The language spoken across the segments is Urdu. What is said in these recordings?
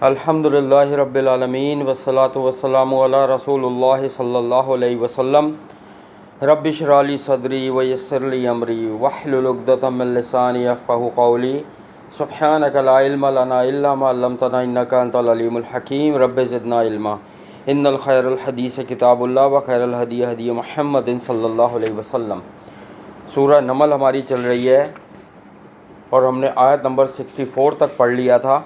الحمدللہ رب العالمین والصلاة والسلام علی رسول اللہ صلی اللہ علیہ وسلم رب اشرح لی صدری ویسر لی امری واحلل عقدۃ من لسانی یفقہوا قولی سبحانک لا علم لنا الا ما علمتنا انک انت العلیم الحکیم رب زدنا علما ان الخیر الحدیث کتاب اللہ وخیر الہدی ہدی محمد صلی اللہ علیہ وسلم۔ سورہ نمل ہماری چل رہی ہے اور ہم نے آیت نمبر 64 تک پڑھ لیا تھا،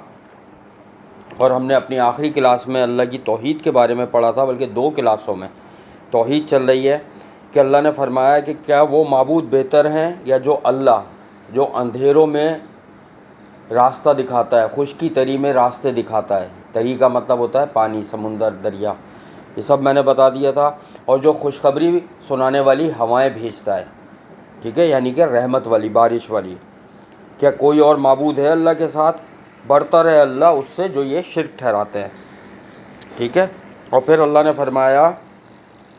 اور ہم نے اپنی آخری کلاس میں اللہ کی توحید کے بارے میں پڑھا تھا، بلکہ 2 کلاسوں میں توحید چل رہی ہے کہ اللہ نے فرمایا کہ کیا وہ معبود بہتر ہیں یا جو اللہ جو اندھیروں میں راستہ دکھاتا ہے، خشکی تری میں راستے دکھاتا ہے۔ تری کا مطلب ہوتا ہے پانی، سمندر، دریا، یہ سب میں نے بتا دیا تھا، اور جو خوشخبری سنانے والی ہوائیں بھیجتا ہے، ٹھیک ہے، یعنی کہ رحمت والی، بارش والی۔ کیا کوئی اور معبود ہے اللہ کے ساتھ؟ برتر ہے اللہ اس سے جو یہ شرک ٹھہراتے ہیں، ٹھیک ہے۔ اور پھر اللہ نے فرمایا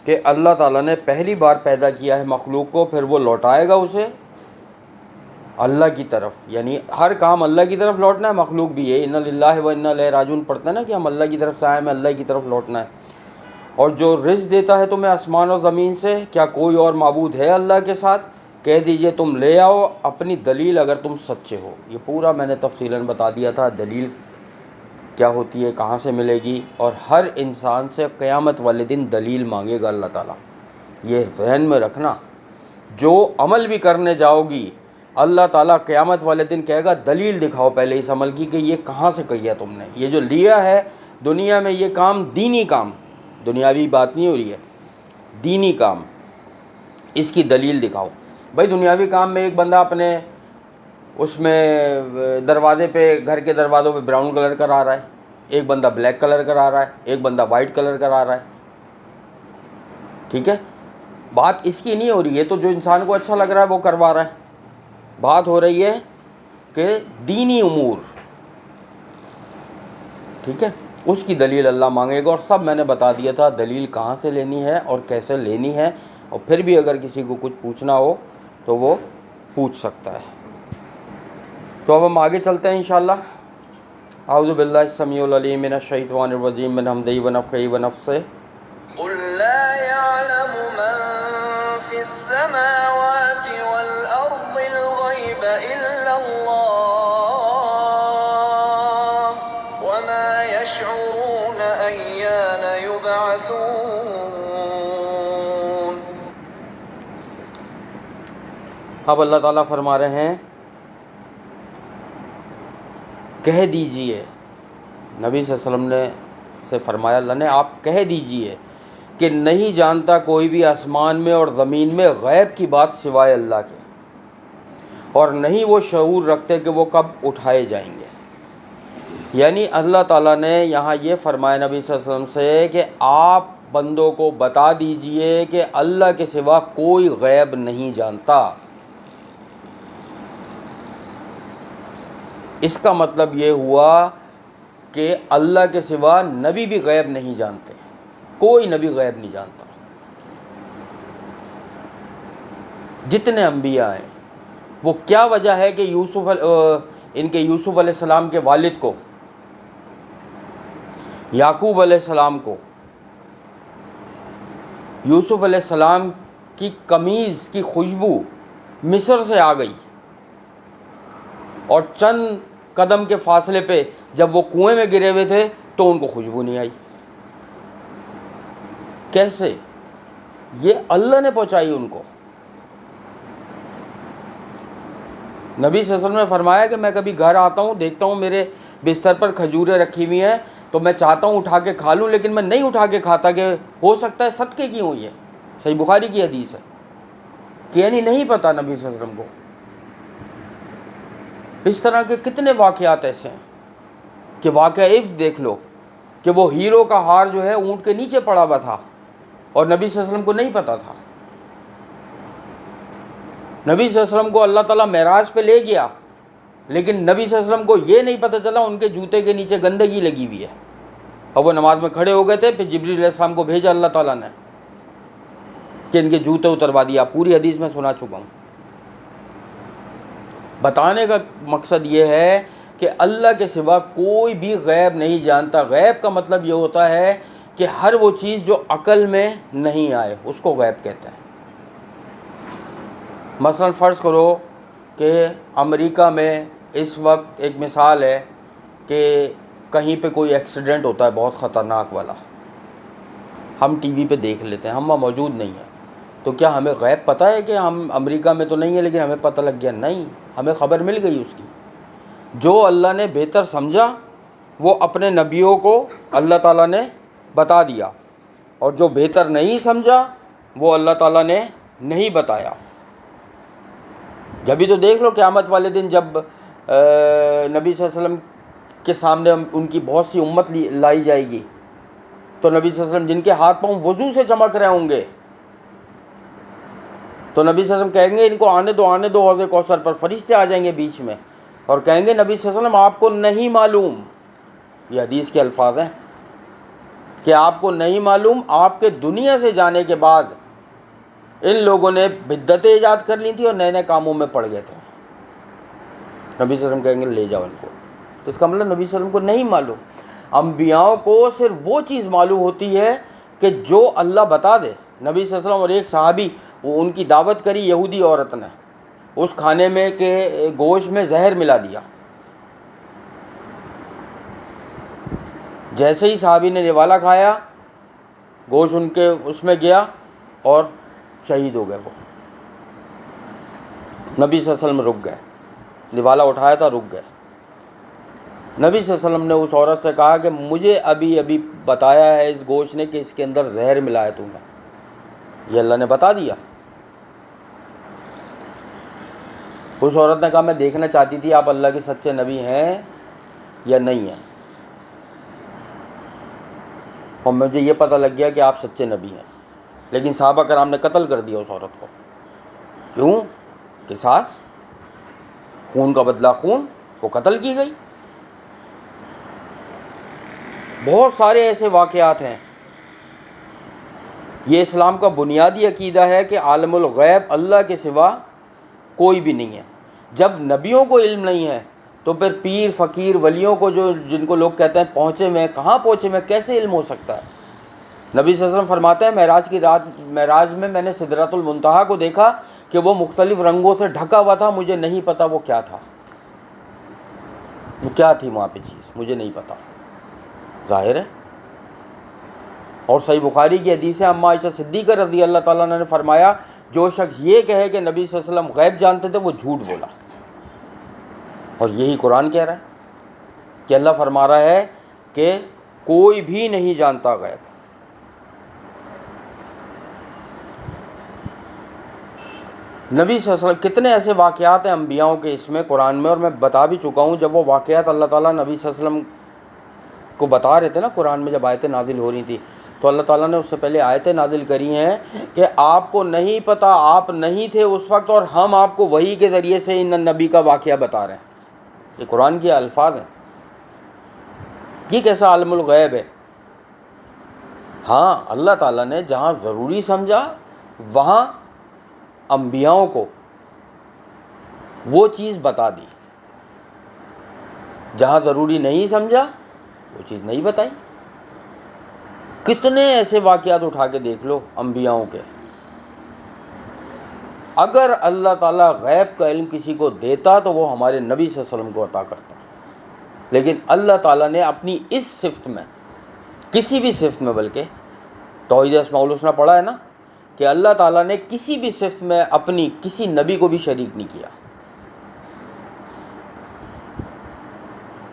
کہ اللہ تعالیٰ نے پہلی بار پیدا کیا ہے مخلوق کو، پھر وہ لوٹائے گا اسے اللہ کی طرف، یعنی ہر کام اللہ کی طرف لوٹنا ہے۔ مخلوق بھی ہے، ان للہ و انا الیہ راجعون پڑھتے ہیں نا کہ ہم اللہ کی طرف سے آئے، ہمیں اللہ کی طرف لوٹنا ہے۔ اور جو رزق دیتا ہے تمہیں آسمان اور زمین سے، کیا کوئی اور معبود ہے اللہ کے ساتھ؟ کہہ دیجئے تم لے آؤ اپنی دلیل اگر تم سچے ہو۔ یہ پورا میں نے تفصیلاً بتا دیا تھا، دلیل کیا ہوتی ہے، کہاں سے ملے گی، اور ہر انسان سے قیامت والے دن دلیل مانگے گا اللہ تعالیٰ۔ یہ ذہن میں رکھنا، جو عمل بھی کرنے جاؤ گی اللہ تعالیٰ قیامت والے دن کہے گا دلیل دکھاؤ پہلے اس عمل کی کہ یہ کہاں سے کیا تم نے، یہ جو لیا ہے دنیا میں، یہ کام دینی کام، دنیاوی بات نہیں ہو رہی ہے، دینی کام، اس کی دلیل دکھاؤ۔ بھائی دنیاوی کام میں ایک بندہ اپنے اس میں دروازے پہ، گھر کے دروازوں پہ براؤن کلر کرا رہا ہے، ایک بندہ بلیک کلر کرا رہا ہے، ایک بندہ وائٹ کلر کرا رہا ہے، ٹھیک ہے۔ بات اس کی نہیں ہو رہی ہے، تو جو انسان کو اچھا لگ رہا ہے وہ کروا رہا ہے۔ بات ہو رہی ہے کہ دینی امور، ٹھیک ہے، اس کی دلیل اللہ مانگے گا، اور سب میں نے بتا دیا تھا دلیل کہاں سے لینی ہے اور کیسے لینی ہے، اور پھر بھی اگر کسی کو کچھ پوچھنا ہو تو وہ پوچھ سکتا ہے۔ تو اب ہم آگے چلتے ہیں انشاءاللہ۔ اعوذ باللہ السمیع العلیم من الشیطان الرجیم من حمدہ ونفخہ ونفثہ۔ قل لا يعلم من في السماوات والأرض الغيب إلا الله وما يشعرون أيان يبعثون۔ اب اللہ تعالیٰ فرما رہے ہیں کہہ دیجئے، نبی صلی اللہ علیہ وسلم نے سے فرمایا اللہ نے، آپ کہہ دیجئے کہ نہیں جانتا کوئی بھی آسمان میں اور زمین میں غیب کی بات سوائے اللہ کے، اور نہیں وہ شعور رکھتے کہ وہ کب اٹھائے جائیں گے۔ یعنی اللہ تعالیٰ نے یہاں یہ فرمایا نبی صلی اللہ علیہ وسلم سے کہ آپ بندوں کو بتا دیجئے کہ اللہ کے سوا کوئی غیب نہیں جانتا۔ اس کا مطلب یہ ہوا کہ اللہ کے سوا نبی بھی غیب نہیں جانتے، کوئی نبی غیب نہیں جانتا۔ جتنے انبیاء ہیں، وہ کیا وجہ ہے کہ یوسف علیہ السلام کے والد کو، یعقوب علیہ السلام کو، یوسف علیہ السلام کی قمیض کی خوشبو مصر سے آ گئی، اور چند قدم کے فاصلے پہ جب وہ کنویں میں گرے ہوئے تھے تو ان کو خوشبو نہیں آئی؟ کیسے؟ یہ اللہ نے پہنچائی ان کو۔ نبی صلی اللہ علیہ وسلم نے فرمایا کہ میں کبھی گھر آتا ہوں، دیکھتا ہوں میرے بستر پر کھجوریں رکھی ہوئی ہیں، تو میں چاہتا ہوں اٹھا کے کھا لوں، لیکن میں نہیں اٹھا کے کھاتا کہ ہو سکتا ہے صدقے کی ہوں۔ یہ صحیح بخاری کی حدیث ہے کہ یعنی نہیں پتہ نبی صلی اللہ علیہ وسلم کو۔ اس طرح کے کتنے واقعات ایسے ہیں کہ واقعہ عفت دیکھ لو کہ وہ ہیرو کا ہار جو ہے اونٹ کے نیچے پڑا ہوا تھا اور نبی صلی اللہ علیہ وسلم کو نہیں پتا تھا۔ نبی صلی اللہ علیہ وسلم کو اللہ تعالیٰ معراج پہ لے گیا، لیکن نبی صلی اللہ علیہ وسلم کو یہ نہیں پتہ چلا ان کے جوتے کے نیچے گندگی لگی ہوئی ہے، اور وہ نماز میں کھڑے ہو گئے تھے، پھر جبریل علیہ السلام کو بھیجا اللہ تعالیٰ نے کہ ان کے جوتے اتروا دیا۔ پوری حدیث میں سنا چکا ہوں۔ بتانے کا مقصد یہ ہے کہ اللہ کے سوا کوئی بھی غیب نہیں جانتا. غیب کا مطلب یہ ہوتا ہے کہ ہر وہ چیز جو عقل میں نہیں آئے اس کو غیب کہتے ہیں. مثلا فرض کرو کہ امریکہ میں اس وقت ایک مثال ہے کہ کہیں پہ کوئی ایکسیڈنٹ ہوتا ہے بہت خطرناک والا، ہم ٹی وی پہ دیکھ لیتے ہیں، ہم وہاں موجود نہیں ہیں، تو کیا ہمیں غیب پتہ ہے کہ ہم امریکہ میں تو نہیں ہیں لیکن ہمیں پتہ لگ گیا؟ نہیں، ہمیں خبر مل گئی اس کی. جو اللہ نے بہتر سمجھا وہ اپنے نبیوں کو اللہ تعالیٰ نے بتا دیا، اور جو بہتر نہیں سمجھا وہ اللہ تعالیٰ نے نہیں بتایا. جبھی تو دیکھ لو قیامت والے دن جب نبی صلی اللہ علیہ وسلم کے سامنے ان کی بہت سی امت لائی جائے گی، تو نبی صلی اللہ علیہ وسلم جن کے ہاتھ پاؤں وضو سے چمک رہے ہوں گے، تو نبی صلی اللہ علیہ وسلم کہیں گے ان کو آنے دو، آنے دو حوض کوثر پر. فرشتے آ جائیں گے بیچ میں اور کہیں گے نبی صلی اللہ علیہ وسلم آپ کو نہیں معلوم، یہ حدیث کے الفاظ ہیں کہ آپ کو نہیں معلوم، آپ کے دنیا سے جانے کے بعد ان لوگوں نے بدعتیں ایجاد کر لی تھی اور نئے نئے کاموں میں پڑ گئے تھے. نبی صلی اللہ علیہ وسلم کہیں گے لے جاؤ ان کو. تو اس کا مطلب نبی صلی اللہ علیہ وسلم کو نہیں معلوم. انبیاء کو صرف وہ چیز معلوم ہوتی ہے کہ جو اللہ بتا دے. نبی صلی اللہ علیہ وسلم اور ایک صحابی، وہ ان کی دعوت کری یہودی عورت نے، اس کھانے میں کہ گوشت میں زہر ملا دیا. جیسے ہی صحابی نے نوالا کھایا، گوشت ان کے اس میں گیا اور شہید ہو گئے. وہ نبی صلی اللہ علیہ وسلم رک گئے، نوالا اٹھایا تھا، رک گئے. نبی صلی اللہ علیہ وسلم نے اس عورت سے کہا کہ مجھے ابھی ابھی بتایا ہے اس گوشت نے کہ اس کے اندر زہر ملایا تم نے، یہ اللہ نے بتا دیا. اس عورت نے کہا میں دیکھنا چاہتی تھی آپ اللہ کے سچے نبی ہیں یا نہیں ہیں، اور مجھے یہ پتہ لگ گیا کہ آپ سچے نبی ہیں. لیکن صحابہ کرام نے قتل کر دیا اس عورت کو. کیوں؟ قصاص، خون کا بدلہ خون، وہ قتل کی گئی. بہت سارے ایسے واقعات ہیں. یہ اسلام کا بنیادی عقیدہ ہے کہ عالم الغیب اللہ کے سوا کوئی بھی نہیں ہے. جب نبیوں کو علم نہیں ہے تو پھر پیر فقیر ولیوں کو، جو جن کو لوگ کہتے ہیں پہنچے میں، کہاں پہنچے میں، کیسے علم ہو سکتا ہے؟ نبی صلی اللہ علیہ وسلم فرماتے ہیں معراج کی رات، معراج میں نے سدرۃ المنتہا کو دیکھا کہ وہ مختلف رنگوں سے ڈھکا ہوا تھا، مجھے نہیں پتا وہ کیا تھا، وہ کیا تھی وہاں پہ چیز، مجھے نہیں پتا. ظاہر ہے. اور صحیح بخاری کی حدیث ہے، اماں عائشہ صدیقہ رضی اللہ تعالیٰ عنہ نے فرمایا جو شخص یہ کہے کہ نبی صلی اللہ علیہ وسلم غیب جانتے تھے وہ جھوٹ بولا. اور یہی قرآن کہہ رہا ہے کہ اللہ فرما رہا ہے کہ کوئی بھی نہیں جانتا غیب. نبی صلی اللہ علیہ وسلم کتنے ایسے واقعات ہیں انبیاؤں کے اس میں قرآن میں، اور میں بتا بھی چکا ہوں. جب وہ واقعات اللہ تعالیٰ نبی صلی اللہ علیہ وسلم کو بتا رہے تھے نا قرآن میں، جب آیتیں نازل ہو رہی تھی، تو اللہ تعالیٰ نے اس سے پہلے آیتیں نازل کری ہیں کہ آپ کو نہیں پتہ، آپ نہیں تھے اس وقت، اور ہم آپ کو وحی کے ذریعے سے ان نبی کا واقعہ بتا رہے ہیں. یہ قرآن کے الفاظ ہیں. یہ کیسا عالم الغیب ہے؟ ہاں، اللہ تعالیٰ نے جہاں ضروری سمجھا وہاں انبیاؤں کو وہ چیز بتا دی، جہاں ضروری نہیں سمجھا وہ چیز نہیں بتائی. کتنے ایسے واقعات اٹھا کے دیکھ لو انبیاؤں کے. اگر اللہ تعالیٰ غیب کا علم کسی کو دیتا تو وہ ہمارے نبی صلی اللہ علیہ وسلم کو عطا کرتا. لیکن اللہ تعالیٰ نے اپنی اس صفت میں، کسی بھی صفت میں، بلکہ توحید اسماء الحسنی پڑھا ہے نا کہ اللہ تعالیٰ نے کسی بھی صفت میں اپنی کسی نبی کو بھی شریک نہیں کیا.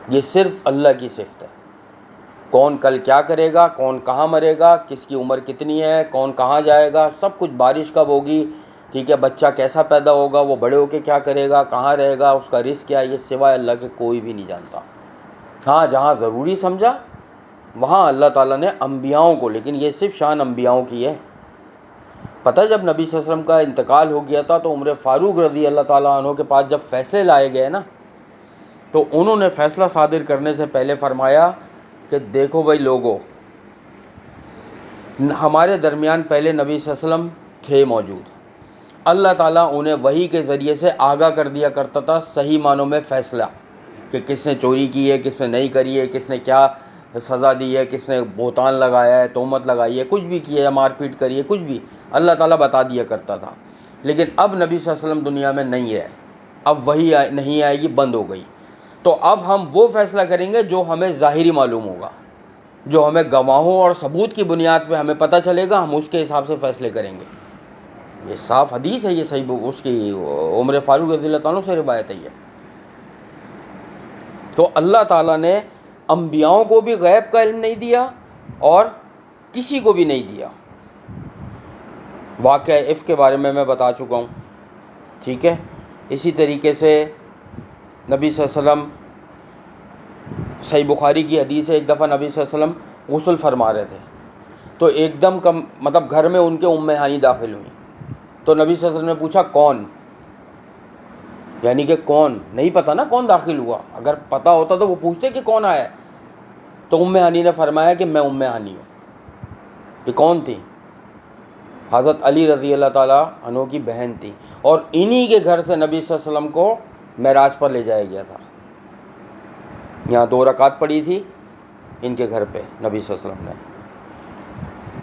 یہ صرف اللہ کی صفت ہے. کون کل کیا کرے گا، کون کہاں مرے گا، کس کی عمر کتنی ہے، کون کہاں جائے گا، سب کچھ، بارش کب ہوگی، ٹھیک ہے، بچہ کیسا پیدا ہوگا، وہ بڑے ہو کے کیا کرے گا، کہاں رہے گا، اس کا رزق کیا ہے، یہ سوائے اللہ کے کوئی بھی نہیں جانتا. ہاں، جہاں ضروری سمجھا وہاں اللہ تعالیٰ نے انبیاؤں کو، لیکن یہ صرف شان انبیاؤں کی ہے. پتہ ہے جب نبی صلی اللہ علیہ وسلم کا انتقال ہو گیا تھا تو عمر فاروق رضی اللہ تعالیٰ عنہ کے پاس جب فیصلے لائے گئے نا، تو انہوں نے فیصلہ صادر کرنے سے پہلے فرمایا کہ دیکھو بھائی لوگوں، ہمارے درمیان پہلے نبی صلی اللہ علیہ وسلم تھے موجود، اللہ تعالیٰ انہیں وحی کے ذریعے سے آگاہ کر دیا کرتا تھا صحیح معنوں میں فیصلہ. کہ کس نے چوری کی ہے، کس نے نہیں کری ہے، کس نے کیا سزا دی ہے، کس نے بہتان لگایا ہے، تہمت لگائی ہے، کچھ بھی کیا ہے، مار پیٹ کری ہے، کچھ بھی اللہ تعالیٰ بتا دیا کرتا تھا. لیکن اب نبی صلی اللہ علیہ وسلم دنیا میں نہیں ہے، اب وہی نہیں آئے گی، بند ہو گئی. تو اب ہم وہ فیصلہ کریں گے جو ہمیں ظاہری معلوم ہوگا، جو ہمیں گواہوں اور ثبوت کی بنیاد پہ ہمیں پتہ چلے گا، ہم اس کے حساب سے فیصلے کریں گے. یہ صاف حدیث ہے، یہ صحیح اس کی عمر فاروق رضی اللہ تعالیٰ سے روایت ہے. تو اللہ تعالیٰ نے انبیاؤں کو بھی غیب کا علم نہیں دیا اور کسی کو بھی نہیں دیا. واقعہ عفق کے بارے میں بتا چکا ہوں، ٹھیک ہے. اسی طریقے سے نبی صلی اللہ علیہ وسلم، صحیح بخاری کی حدیث ہے، ایک دفعہ نبی صلی اللہ علیہ وسلم غسل فرما رہے تھے تو ایک دم مطلب گھر میں ان کے ام ہانی داخل ہوئیں. تو نبی صلی اللہ علیہ وسلم نے پوچھا کون، یعنی کہ کون، نہیں پتہ نا کون داخل ہوا، اگر پتہ ہوتا تو وہ پوچھتے کہ کون آیا ہے. تو ام ہانی نے فرمایا کہ میں ام ہانی ہوں. یہ کون تھی؟ حضرت علی رضی اللہ تعالیٰ عنہ کی بہن تھی، اور انہی کے گھر سے نبی صلی اللہ علیہ وسلم کو معراج پر لے جایا گیا تھا. یہاں 2 رکعت پڑھی تھی ان کے گھر پہ نبی صلی اللہ علیہ وسلم نے.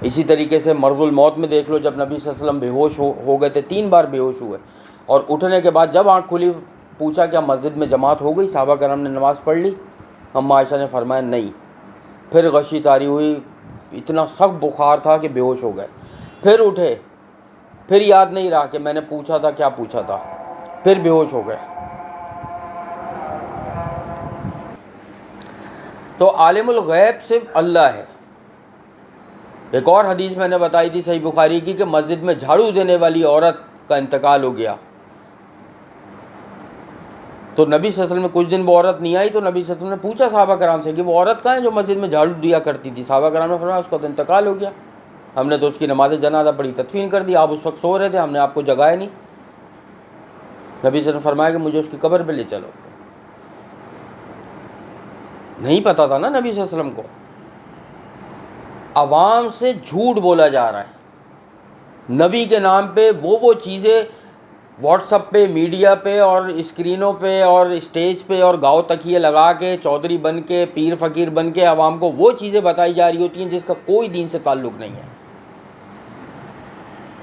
اسی طریقے سے مرض الموت میں دیکھ لو، جب نبی صلی اللہ علیہ وسلم بے ہوش ہو گئے تھے، 3 بار بے ہوش ہوئے، اور اٹھنے کے بعد جب آنکھ کھلی پوچھا کیا مسجد میں جماعت ہو گئی، صحابہ کرام نے نماز پڑھ لی؟ اما عائشہ نے فرمایا نہیں. پھر غشی طاری ہوئی، اتنا سخت بخار تھا کہ بے ہوش ہو گئے. پھر اٹھے، پھر یاد نہیں رہا کہ میں نے پوچھا تھا کیا پوچھا تھا، پھر بے ہوش ہو گئے. تو عالم الغیب صرف اللہ ہے. ایک اور حدیث میں نے بتائی تھی صحیح بخاری کی کہ مسجد میں جھاڑو دینے والی عورت کا انتقال ہو گیا. تو نبی صلی اللہ علیہ وسلم میں کچھ دن وہ عورت نہیں آئی، تو نبی صلی اللہ علیہ وسلم نے پوچھا صحابہ کرام سے کہ وہ عورت کہاں ہے جو مسجد میں جھاڑو دیا کرتی تھی؟ صحابہ کرام نے فرمایا اس کا تو انتقال ہو گیا، ہم نے تو اس کی نماز جنازہ پڑھی، تدفین کر دی، آپ اس وقت سو رہے تھے، ہم نے آپ کو جگایا نہیں. نبی صلی اللہ علیہ وسلم نے فرمایا کہ مجھے اس کی قبر پہ لے چلو. نہیں پتا تھا نا نبی صلی اللہ علیہ وسلم کو. عوام سے جھوٹ بولا جا رہا ہے نبی کے نام پہ. وہ چیزیں واٹس اپ پہ، میڈیا پہ، اور اسکرینوں پہ اور اسٹیج پہ اور گاؤں تکیے لگا کے، چودھری بن کے، پیر فقیر بن کے عوام کو وہ چیزیں بتائی جا رہی ہوتی ہیں جس کا کوئی دین سے تعلق نہیں ہے.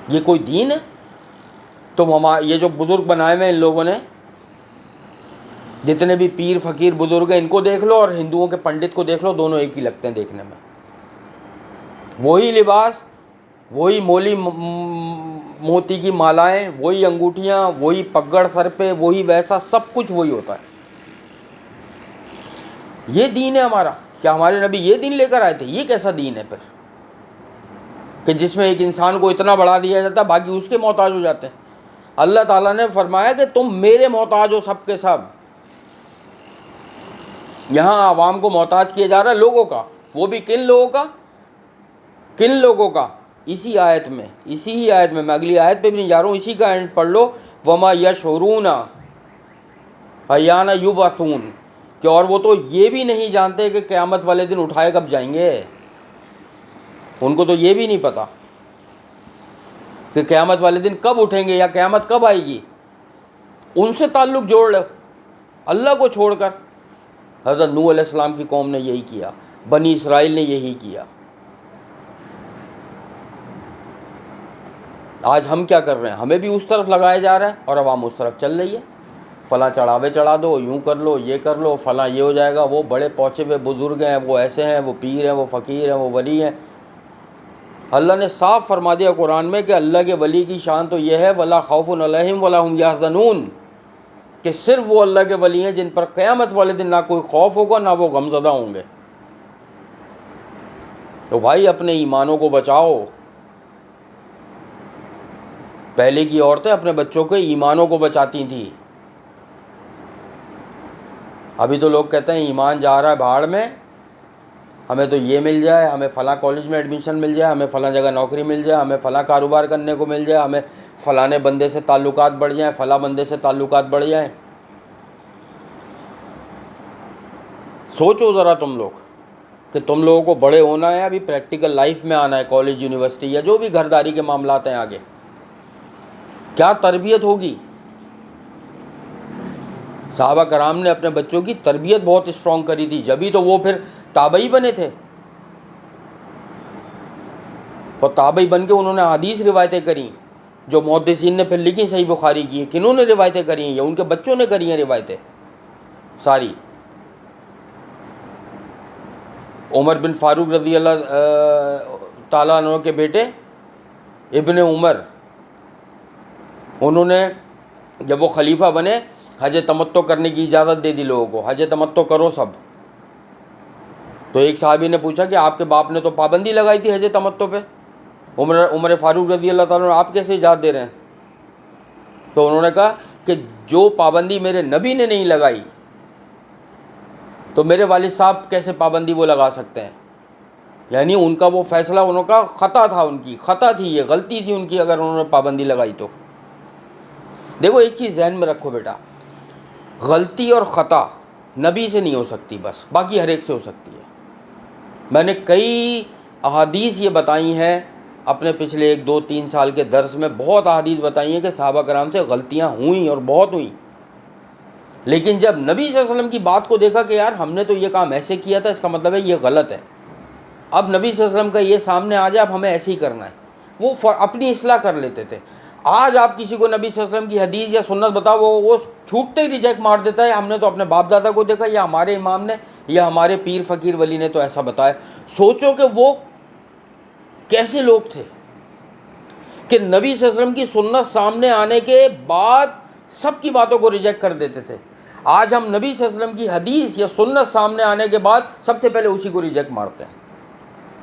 یہ کوئی دین ہے؟ تم یہ جو بزرگ بنائے ہوئے ان لوگوں نے، جتنے بھی پیر فقیر بزرگ ہیں، ان کو دیکھ لو اور ہندوؤں کے پنڈت کو دیکھ لو، دونوں ایک ہی لگتے ہیں دیکھنے میں. وہی لباس، وہی موتی کی مالائیں، وہی انگوٹھیاں، وہی پگڑ سر پہ، وہی ویسا سب کچھ وہی ہوتا ہے. یہ دین ہے ہمارا؟ کیا ہمارے نبی یہ دین لے کر آئے تھے؟ یہ کیسا دین ہے پھر کہ جس میں ایک انسان کو اتنا بڑھا دیا جاتا ہے باقی اس کے محتاج ہو جاتے ہیں؟ اللہ تعالیٰ نے فرمایا کہ تم میرے محتاج ہو سب کے سب. یہاں عوام کو محتاج کیا جا رہا ہے لوگوں کا. وہ بھی کن لوگوں کا؟ کن لوگوں کا؟ اسی آیت میں، اسی ہی آیت میں اگلی آیت پہ بھی نہیں جا رہا ہوں، اسی کا اینڈ پڑھ لو. وما یشعرون ایان یبعثون، کہ اور وہ تو یہ بھی نہیں جانتے کہ قیامت والے دن اٹھائے کب جائیں گے. ان کو تو یہ بھی نہیں پتا کہ قیامت والے دن کب اٹھیں گے یا قیامت کب آئے گی. ان سے تعلق جوڑ لو اللہ کو چھوڑ کر. حضرت نوح علیہ السلام کی قوم نے یہی کیا، بنی اسرائیل نے یہی کیا. آج ہم کیا کر رہے ہیں؟ ہمیں بھی اس طرف لگایا جا رہا ہے اور عوام اس طرف چل رہی ہے. فلاں چڑھاوے چڑھا دو، یوں کر لو، یہ کر لو، فلاں یہ ہو جائے گا، وہ بڑے پہنچے ہوئے بزرگ ہیں، وہ ایسے ہیں، وہ پیر ہیں، وہ فقیر ہیں، وہ ولی ہیں. اللہ نے صاف فرما دیا قرآن میں کہ اللہ کے ولی کی شان تو یہ ہے وَلَا خَوْفٌ عَلَيْهِمْ وَلَا هُمْ يَحْزَنُونَ، کہ صرف وہ اللہ کے ولی ہیں جن پر قیامت والے دن نہ کوئی خوف ہوگا نہ وہ غمزدہ ہوں گے. تو بھائی اپنے ایمانوں کو بچاؤ. پہلے کی عورتیں اپنے بچوں کے ایمانوں کو بچاتی تھیں. ابھی تو لوگ کہتے ہیں ایمان جا رہا ہے بھاڑ میں، ہمیں تو یہ مل جائے، ہمیں فلاں کالج میں ایڈمیشن مل جائے، ہمیں فلاں جگہ نوکری مل جائے، ہمیں فلاں کاروبار کرنے کو مل جائے، ہمیں فلاں بندے سے تعلقات بڑھ جائیں، فلاں بندے سے تعلقات بڑھ جائیں. سوچو ذرا تم لوگ کہ تم لوگوں کو بڑے ہونا ہے، ابھی پریکٹیکل لائف میں آنا ہے، کالج، یونیورسٹی یا جو بھی گھرداری کے معاملات ہیں، آگے کیا تربیت ہوگی. صحابہ کرام نے اپنے بچوں کی تربیت بہت اسٹرانگ کری تھی، جبھی تو وہ پھر تابعی بنے تھے، اور تابعی بن کے انہوں نے حدیث روایتیں کریں جو محدثین نے پھر لکھی صحیح بخاری کی. کنہوں نے روایتیں کری ہیں؟ یا ان کے بچوں نے کری ہیں روایتیں ساری. عمر بن فاروق رضی اللہ تعالیٰ عنہ کے بیٹے ابن عمر، انہوں نے جب وہ خلیفہ بنے حج تمتع کرنے کی اجازت دے دی لوگوں کو، حج تمتع کرو سب. تو ایک صحابی نے پوچھا کہ آپ کے باپ نے تو پابندی لگائی تھی حج تمتع پہ، عمر فاروق رضی اللہ تعالیٰ عنہ آپ کیسے اجازت دے رہے ہیں؟ تو انہوں نے کہا کہ جو پابندی میرے نبی نے نہیں لگائی تو میرے والد صاحب کیسے پابندی وہ لگا سکتے ہیں؟ یعنی ان کا وہ فیصلہ انہوں کا خطا تھا، ان کی خطا تھی، یہ غلطی تھی ان کی اگر انہوں نے پابندی لگائی تو. دیکھو ایک چیز ذہن میں رکھو بیٹا، غلطی اور خطا نبی سے نہیں ہو سکتی، بس باقی ہر ایک سے ہو سکتی ہے. میں نے کئی احادیث یہ بتائی ہیں اپنے پچھلے 1 2 3 سال کے درس میں، بہت احادیث بتائی ہیں کہ صحابہ کرام سے غلطیاں ہوئیں اور بہت ہوئیں، لیکن جب نبی صلی اللہ علیہ وسلم کی بات کو دیکھا کہ یار ہم نے تو یہ کام ایسے کیا تھا، اس کا مطلب ہے یہ غلط ہے، اب نبی صلی اللہ علیہ وسلم کا یہ سامنے آ جائے اب ہمیں ایسے ہی کرنا ہے، وہ اپنی اصلاح کر لیتے تھے. آج آپ کسی کو نبی صلی اللہ علیہ وسلم کی حدیث یا سنت بتاؤ، وہ چھوٹتے ہی ریجیکٹ مار دیتا ہے، ہم نے تو اپنے باپ دادا کو دیکھا، یا ہمارے امام نے، یا ہمارے پیر فقیر ولی نے تو ایسا بتایا. سوچو کہ وہ کیسے لوگ تھے کہ نبی صلی اللہ علیہ وسلم کی سنت سامنے آنے کے بعد سب کی باتوں کو ریجیکٹ کر دیتے تھے. آج ہم نبی صلی اللہ علیہ وسلم کی حدیث یا سنت سامنے آنے کے بعد سب سے پہلے اسی کو ریجیکٹ مارتے ہیں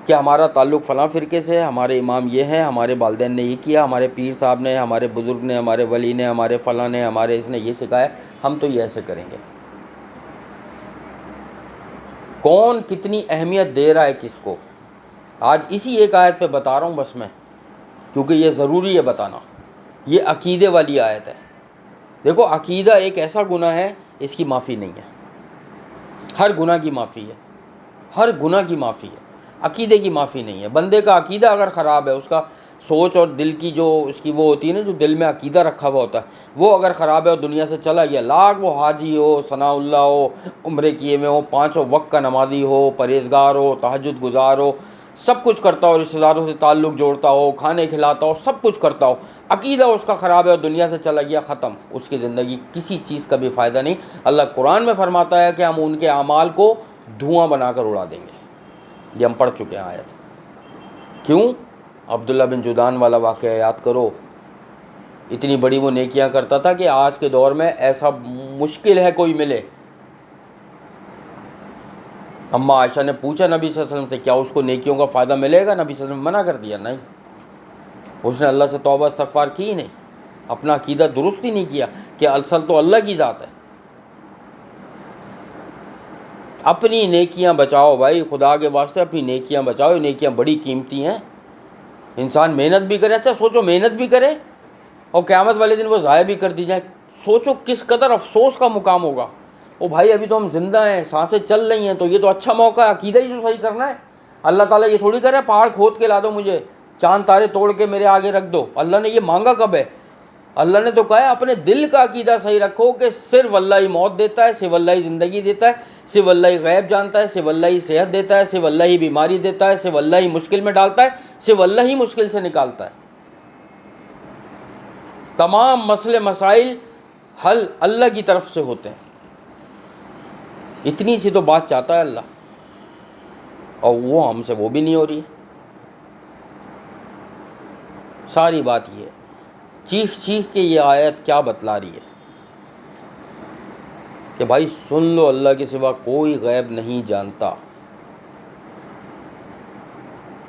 کہ ہمارا تعلق فلاں فرقے سے ہے، ہمارے امام یہ ہیں، ہمارے والدین نے یہ کیا، ہمارے پیر صاحب نے، ہمارے بزرگ نے، ہمارے ولی نے، ہمارے فلاں نے، ہمارے اس نے یہ سکھایا، ہم تو یہ ایسے کریں گے. کون کتنی اہمیت دے رہا ہے کس کو؟ آج اسی ایک آیت پہ بتا رہا ہوں بس میں، کیونکہ یہ ضروری ہے بتانا. یہ عقیدے والی آیت ہے. دیکھو عقیدہ ایک ایسا گناہ ہے اس کی معافی نہیں ہے، ہر گناہ کی معافی ہے، ہر گناہ کی معافی ہے، عقیدے کی معافی نہیں ہے. بندے کا عقیدہ اگر خراب ہے، اس کا سوچ اور دل کی جو اس کی وہ ہوتی ہے نا، جو دل میں عقیدہ رکھا ہوا ہوتا ہے، وہ اگر خراب ہے اور دنیا سے چلا گیا، لاکھ وہ حاجی ہو، ثناء اللہ ہو، عمرے کیے ہوئے ہو، 5 وقت کا نمازی ہو، پرہیزگار ہو، تہجد گزار ہو، سب کچھ کرتا ہو، رشتہ داروں سے تعلق جوڑتا ہو، کھانے کھلاتا ہو، سب کچھ کرتا ہو، عقیدہ اس کا خراب ہے اور دنیا سے چلا گیا، ختم، اس کی زندگی کسی چیز کا بھی فائدہ نہیں. اللہ قرآن میں فرماتا ہے کہ ہم ان کے اعمال کو دھواں بنا کر اڑا دیں گے. یہ ہم پڑھ چکے ہیں آیت. کیوں؟ عبداللہ بن جدان والا واقعہ یاد کرو، اتنی بڑی وہ نیکیاں کرتا تھا کہ آج کے دور میں ایسا مشکل ہے کوئی ملے. اما عائشہ نے پوچھا نبی صلی اللہ علیہ وسلم سے کیا اس کو نیکیوں کا فائدہ ملے گا؟ نبی صلی اللہ علیہ وسلم نے منع کر دیا، نہیں. اس نے اللہ سے توبہ استغفار کی نہیں، اپنا عقیدہ درست ہی نہیں کیا کہ اصل تو اللہ کی ذات ہے. اپنی نیکیاں بچاؤ بھائی، خدا کے واسطے اپنی نیکیاں بچاؤ. نیکیاں بڑی قیمتی ہیں، انسان محنت بھی کرے. اچھا سوچو محنت بھی کرے اور قیامت والے دن وہ ضائع بھی کر دی جائے، سوچو کس قدر افسوس کا مقام ہوگا. او بھائی ابھی تو ہم زندہ ہیں، سانسیں چل رہی ہیں، تو یہ تو اچھا موقع ہے، عقیدہ ہی تو صحیح کرنا ہے. اللہ تعالیٰ یہ تھوڑی کرے پہاڑ کھود کے لا دو مجھے، چاند تارے توڑ کے میرے آگے رکھ دو. اللہ نے یہ مانگا کب ہے؟ اللہ نے تو کہا ہے اپنے دل کا عقیدہ صحیح رکھو کہ صرف اللہ ہی موت دیتا ہے، صرف اللہ ہی زندگی دیتا ہے، صرف اللہ ہی غیب جانتا ہے، صرف اللہ ہی صحت دیتا ہے، صرف اللہ ہی بیماری دیتا ہے، صرف اللہ ہی مشکل میں ڈالتا ہے، صرف اللہ ہی مشکل سے نکالتا ہے. تمام مسئلے مسائل حل اللہ کی طرف سے ہوتے ہیں. اتنی سی تو بات چاہتا ہے اللہ، اور وہ ہم سے وہ بھی نہیں ہو رہی ہے. ساری بات یہ ہے، چیخ چیخ کے یہ آیت کیا بتلا رہی ہے کہ بھائی سن لو، اللہ کے سوا کوئی غیب نہیں جانتا.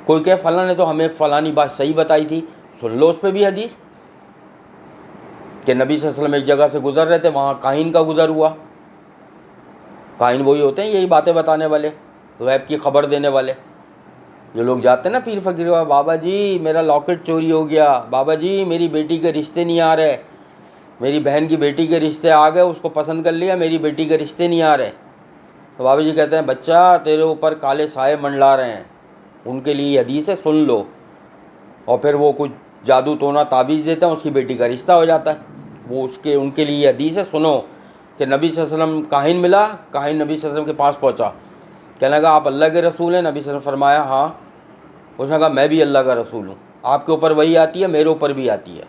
کوئی کہ فلاں نے تو ہمیں فلانی بات صحیح بتائی تھی، سن لو اس پہ بھی حدیث کہ نبی صلی اللہ علیہ وسلم ایک جگہ سے گزر رہے تھے، وہاں کاہن کا گزر ہوا. کاہن وہی ہوتے ہیں یہی باتیں بتانے والے، غیب کی خبر دینے والے. جو لوگ جاتے ہیں نا پیر فقیر، بابا جی میرا لاکٹ چوری ہو گیا، بابا جی میری بیٹی کے رشتے نہیں آ رہے، میری بہن کی بیٹی کے رشتے آ گئے، اس کو پسند کر لیا، میری بیٹی کے رشتے نہیں آ رہے. تو بابا جی کہتے ہیں بچہ تیرے اوپر کالے سائے منڈلا رہے ہیں، ان کے لیے حدیث ہے سن لو. اور پھر وہ کچھ جادو ٹونا تعویذ دیتے ہیں، اس کی بیٹی کا رشتہ ہو جاتا ہے. وہ ان کے لیے حدیث ہے سنو. کہ نبی صلی اللہ علیہ وسلم کاہن ملا، کاہن نبی صلی اللہ علیہ وسلم کے پاس پہنچا، کہنے لگا آپ اللہ کے رسول ہیں؟ نبی صلی اللہ علیہ وسلم فرمایا ہاں۔ اس نے کہا میں بھی اللہ کا رسول ہوں، آپ کے اوپر وہی آتی ہے، میرے اوپر بھی آتی ہے۔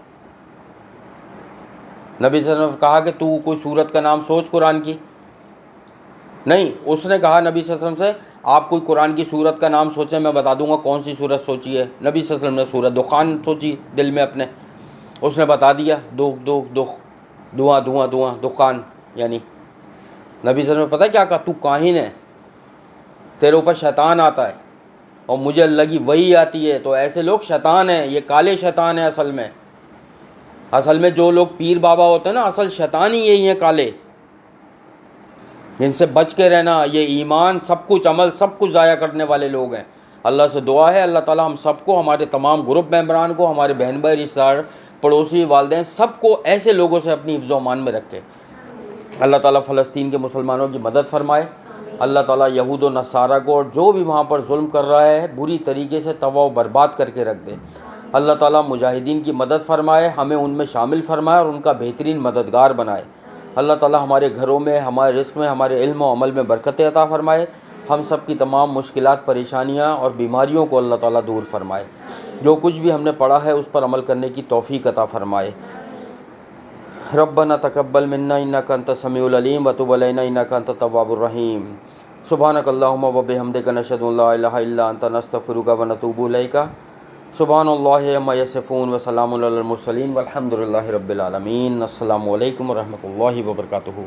نبی صلی اللہ علیہ وسلم نے کہا کہ تو کوئی صورت کا نام سوچ قرآن کی، نہیں، اس نے کہا نبی صلی اللہ علیہ وسلم سے آپ کوئی قرآن کی صورت کا نام سوچیں، میں بتا دوں گا کون سی صورت سوچی ہے۔ نبی صلی اللہ علیہ وسلم نے سورت دخان سوچی دل میں اپنے، اس نے بتا دیا دخ دخ دخ، دھواں دھواں دھواں، دخان یعنی۔ نبی صلی اللہ علیہ وسلم نے پتہ کیا کہا؟ تو کاہن ہے، تیرے اوپر شیطان آتا ہے اور مجھے اللہ کی وحی آتی ہے، تو ایسے لوگ شیطان ہیں، یہ کالے شیطان ہیں اصل میں جو لوگ پیر بابا ہوتے ہیں نا، اصل شیطان ہی یہی ہیں کالے، جن سے بچ کے رہنا۔ یہ ایمان سب کچھ، عمل سب کچھ ضائع کرنے والے لوگ ہیں۔ اللہ سے دعا ہے اللہ تعالیٰ ہم سب کو، ہمارے تمام گروپ ممبران کو، ہمارے بہن بھائی، رشتہ دار، پڑوسی، والدین، سب کو ایسے لوگوں سے اپنی حفظ و امان میں رکھے۔ اللہ تعالیٰ فلسطین کے مسلمانوں کی مدد فرمائے، اللہ تعالیٰ یہود و نصارہ کو اور جو بھی وہاں پر ظلم کر رہا ہے بری طریقے سے تباہ و برباد کر کے رکھ دے۔ اللہ تعالیٰ مجاہدین کی مدد فرمائے، ہمیں ان میں شامل فرمائے اور ان کا بہترین مددگار بنائے۔ اللہ تعالیٰ ہمارے گھروں میں، ہمارے رزق میں، ہمارے علم و عمل میں برکت عطا فرمائے، ہم سب کی تمام مشکلات، پریشانیاں اور بیماریوں کو اللہ تعالیٰ دور فرمائے۔ جو کچھ بھی ہم نے پڑھا ہے اس پر عمل کرنے کی توفیق عطا فرمائے۔ ربنا تقبل منا انک انت السمیع العلیم وتب علینا انک انت التواب الرحیم۔ سبحانک اللہم وبحمدک نشہد ان لا الہ الا انت نستغفرک ونتوب الیک۔ سبحان اللہ عما یصفون وسلام علی المرسلین والحمد للہ رب العالمین۔ السلام علیکم ورحمۃ اللہ وبرکاتہ۔